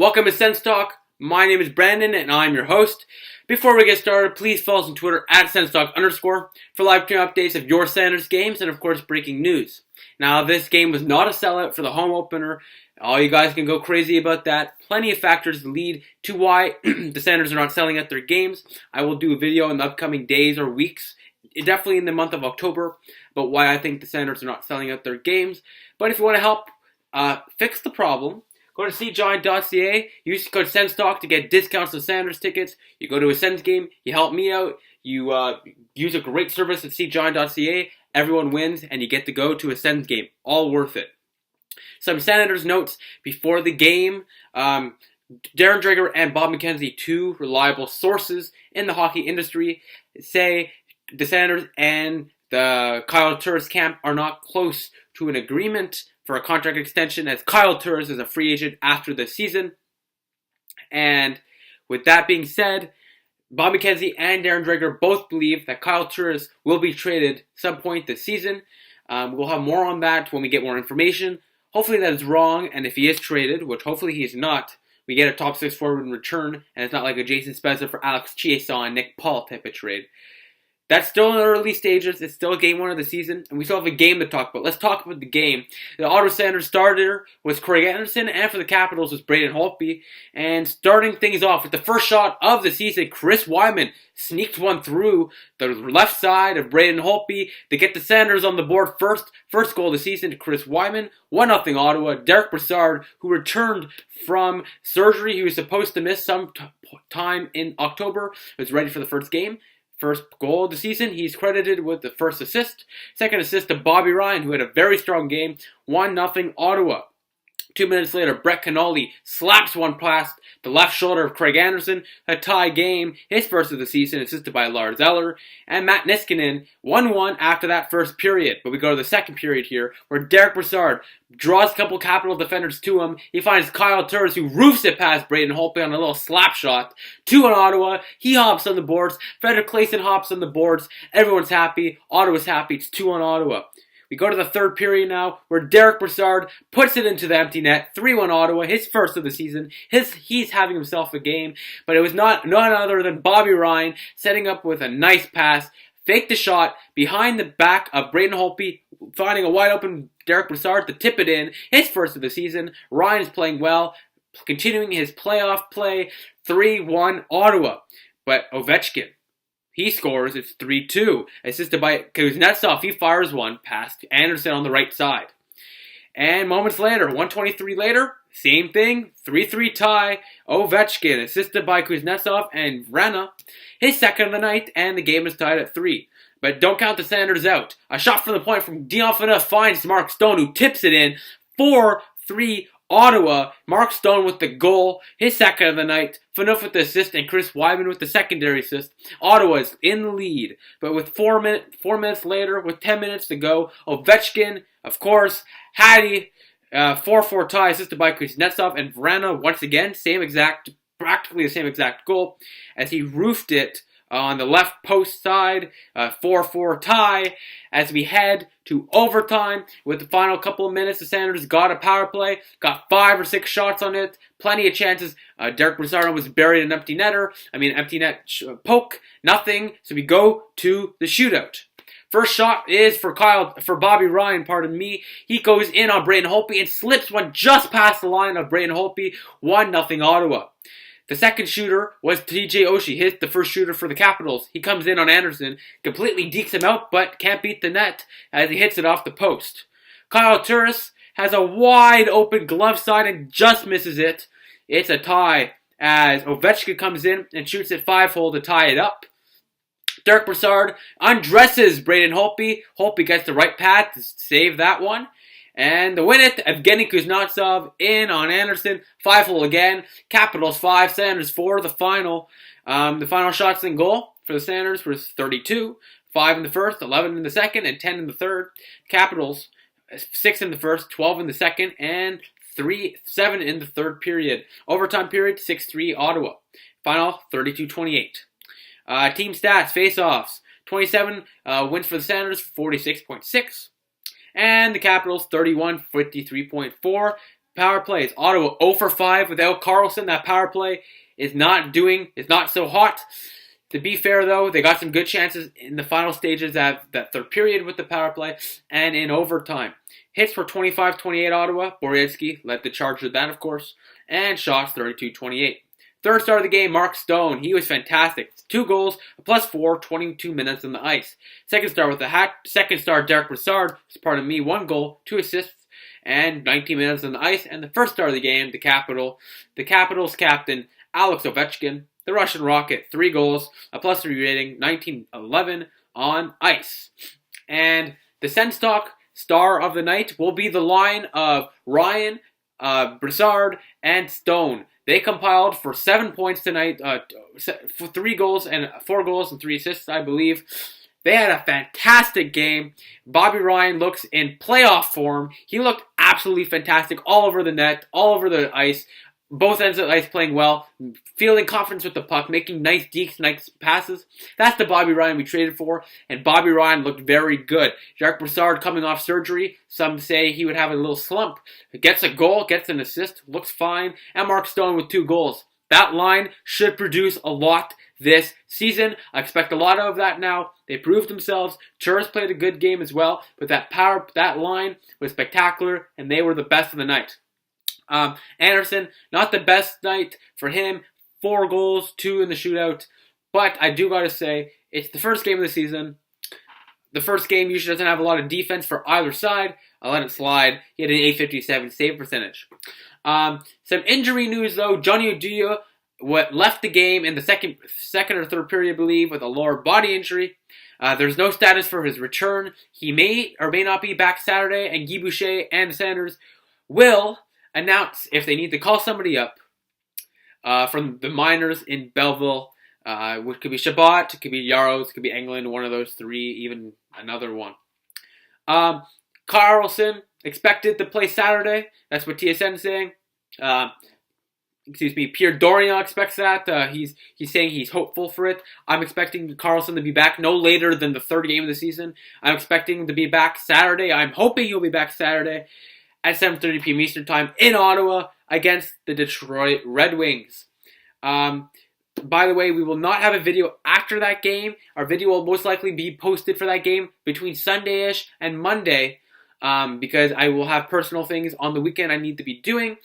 Welcome to SENS Talk. My name is Brandon and I'm your host. Before we get started, please follow us on Twitter at SENSTalk_ for live stream updates of your Sanders games and of course breaking news. Now this game was not a sellout for the home opener. All you guys can go crazy about that. Plenty of factors lead to why the Sanders are not selling out their games. I will do a video in the upcoming days or weeks, definitely in the month of October, about why I think the Sanders are not selling out their games. But if you want to help fix the problem, go to cgiant.ca, use code SENSTalk to get discounts on Sanders tickets. You go to a Sens game, you help me out, you use a great service at cgiant.ca, everyone wins, and you get to go to a Sens game. All worth it. Some Sanders notes before the game. Darren Dreger and Bob McKenzie, two reliable sources in the hockey industry, say the Sanders and the Kyle Turris camp are not close to an agreement for a contract extension, as Kyle Turris is a free agent after the season. And with that being said, Bob McKenzie and Darren Dreger both believe that Kyle Turris will be traded some point this season. We'll have more on that when we get more information. Hopefully that is wrong, and if he is traded, which hopefully he is not, we get a top 6 forward in return, and it's not like a Jason Spezza for Alex Chiasson and Nick Paul type of trade. That's still in the early stages. It's still game 1 of the season, and we still have a game to talk about. Let's talk about the game. The Ottawa Sanders starter was Craig Anderson, and for the Capitals was Braden Holtby. And starting things off with the first shot of the season, Chris Wyman sneaked one through the left side of Braden Holtby to get the Sanders on the board first. First goal of the season to Chris Wyman. 1-0 Ottawa. Derek Brassard, who returned from surgery, he was supposed to miss some time in October, was ready for the first game. First goal of the season, he's credited with the first assist. Second assist to Bobby Ryan, who had a very strong game. 1-0 Ottawa. 2 minutes later, Brett Cannoli slaps one past the left shoulder of Craig Anderson. A tie game, his first of the season, assisted by Lars Eller. And Matt Niskanen, 1-1 after that first period. But we go to the second period here, where Derek Brassard draws a couple Capital defenders to him. He finds Kyle Turris, who roofs it past Braden Holtby on a little slap shot. 2-1 Ottawa. He hops on the boards. Frederick Claesson hops on the boards. Everyone's happy. Ottawa's happy. It's 2-1 Ottawa. We go to the third period now, where Derek Brassard puts it into the empty net. 3-1 Ottawa, his first of the season. He's having himself a game, but it was none other than Bobby Ryan setting up with a nice pass. Faked the shot behind the back of Braden Holtby, finding a wide open Derek Brassard to tip it in. His first of the season. Ryan is playing well, continuing his playoff play. 3-1 Ottawa. But Ovechkin, he scores. It's 3-2. Assisted by Kuznetsov. He fires one past Anderson on the right side. And moments later, 1:23 later, same thing. 3-3 tie. Ovechkin, assisted by Kuznetsov and Vrana. His second of the night, and the game is tied at 3. But don't count the Sanders out. A shot from the point from Dion Phaneuf finds Mark Stone, who tips it in. 4-3 Ottawa. Mark Stone with the goal, his second of the night. Phaneuf with the assist, and Chris Wyman with the secondary assist. Ottawa is in the lead, but with 4 minutes later, with 10 minutes to go, Ovechkin, of course, Hattie, 4-4 tie, assisted by Kuznetsov, and Vrana once again, practically the same exact goal, as he roofed it on the left post side. 4-4 tie as we head to overtime. With the final couple of minutes, the Sanders got a power play, got 5 or 6 shots on it, plenty of chances. Derek Brassard was buried in empty net poke, nothing. So we go to the shootout. First shot is for Bobby Ryan, He goes in on Braden Holtby and slips one just past the line of Braden Holtby. 1-0 Ottawa. The second shooter was TJ Oshie, the first shooter for the Capitals. He comes in on Anderson, completely dekes him out, but can't beat the net as he hits it off the post. Kyle Turris has a wide open glove side and just misses it. It's a tie as Ovechkin comes in and shoots it 5-hole to tie it up. Derek Brassard undresses Braden Holtby. Holtby gets the right path to save that one. And to win it, Evgeny Kuznetsov in on Anderson. 5-hole again. Capitals 5, Sanders 4. The final shots in goal for the Sanders was 32. 5 in the first, 11 in the second, and 10 in the third. Capitals 6 in the first, 12 in the second, and 7 in the third period. Overtime period, 6-3 Ottawa. Final, 32-28. Team stats, face-offs. 27 wins for the Sanders, 46.6. And the Capitals, 31, 53.4. power play is Ottawa 0 for 5 without Carlson. That power play is not so hot. To be fair, though, they got some good chances in the final stages of that third period with the power play and in overtime. Hits were 25-28 Ottawa. Boretsky led the charge with that, of course. And shots 32-28. Third star of the game, Mark Stone. He was fantastic. 2 goals, a +4, 22 minutes on the ice. Second star, Derek Brassard, 1 goal, 2 assists, and 19 minutes on the ice. And the first star of the game, the Capitals captain, Alex Ovechkin, the Russian Rocket, 3 goals, a +3 rating, 19-11 on ice. And the SENS star of the night will be the line of Ryan, Brassard, and Stone. They compiled for 7 points tonight, for 3 goals and 4 goals and 3 assists, I believe. They had a fantastic game. Bobby Ryan looks in playoff form. He looked absolutely fantastic all over the net, all over the ice. Both ends of the ice playing well, feeling confidence with the puck, making nice dekes, nice passes. That's the Bobby Ryan we traded for, and Bobby Ryan looked very good. Derek Brassard coming off surgery. Some say he would have a little slump. Gets a goal, gets an assist, looks fine. And Mark Stone with 2 goals. That line should produce a lot this season. I expect a lot of that now. They proved themselves. Church played a good game as well, but that line was spectacular, and they were the best of the night. Anderson, not the best night for him. 4 goals, 2 in the shootout. But I do gotta say, it's the first game of the season. The first game usually doesn't have a lot of defense for either side. I'll let it slide. He had an .857 save percentage. Some injury news though. Johnny Oduya left the game in the second or third period, I believe, with a lower body injury. There's no status for his return. He may or may not be back Saturday, and Guy Boucher and Sanders will announce if they need to call somebody up from the minors in Belleville. Which could be Shabbat, it could be Yaros, it could be England, one of those 3, even another one. Carlson expected to play Saturday. That's what TSN is saying. Pierre Dorion expects that. He's saying he's hopeful for it. I'm expecting Carlson to be back no later than the 3rd game of the season. I'm expecting him to be back Saturday. I'm hoping he'll be back Saturday at 7:30 p.m. Eastern Time in Ottawa against the Detroit Red Wings. By the way, we will not have a video after that game. Our video will most likely be posted for that game between Sunday-ish and Monday because I will have personal things on the weekend I need to be doing.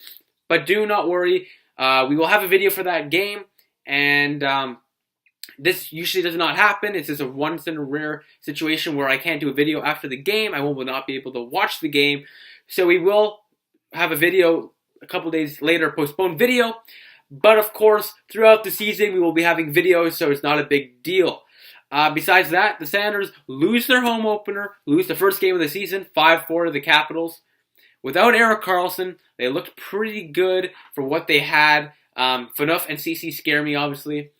But do not worry. We will have a video for that game, and this usually does not happen. It's just a once in a rare situation where I can't do a video after the game. I will not be able to watch the game. So we will have a video a couple days later, postponed video. But of course, throughout the season, we will be having videos, so it's not a big deal. Besides that, the Sounders lose their home opener, lose the first game of the season, 5-4 to the Capitals. Without Erik Karlsson, they looked pretty good for what they had. Phaneuf and CC scare me, obviously.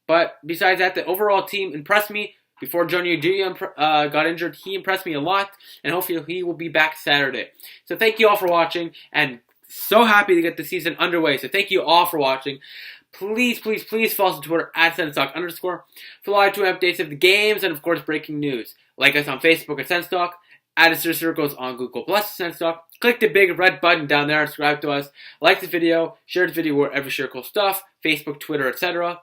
But besides that, the overall team impressed me. Before Johnny Oduya got injured, he impressed me a lot, and hopefully he will be back Saturday. So thank you all for watching, and so happy to get the season underway. So thank you all for watching. Please follow us on Twitter at @SensTalk_ for live tweet updates of the games and, of course, breaking news. Like us on Facebook at SensTalk, add us to your circles on Google Plus at SensTalk. Click the big red button down there, subscribe to us, like the video, share the video wherever you share cool stuff, Facebook, Twitter, etc.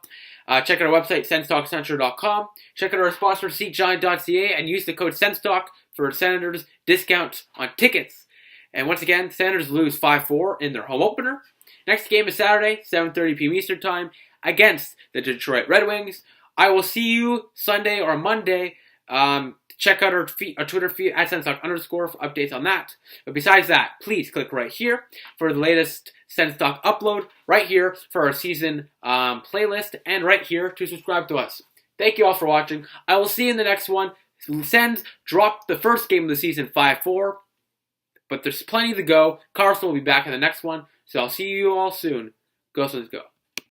Check out our website, SensTalkCentral.com. Check out our sponsor, SeatGiant.ca, and use the code SensTalk for Senators discounts on tickets. And once again, Senators lose 5-4 in their home opener. Next game is Saturday, 7:30 p.m. Eastern Time, against the Detroit Red Wings. I will see you Sunday or Monday. Check out our Twitter feed at SensTalk_ for updates on that. But besides that, please click right here for the latest SensTalk upload, right here for our season playlist, and right here to subscribe to us. Thank you all for watching. I will see you in the next one. Sens dropped the first game of the season 5-4, but there's plenty to go. Carlson will be back in the next one, so I'll see you all soon. Go Sens go.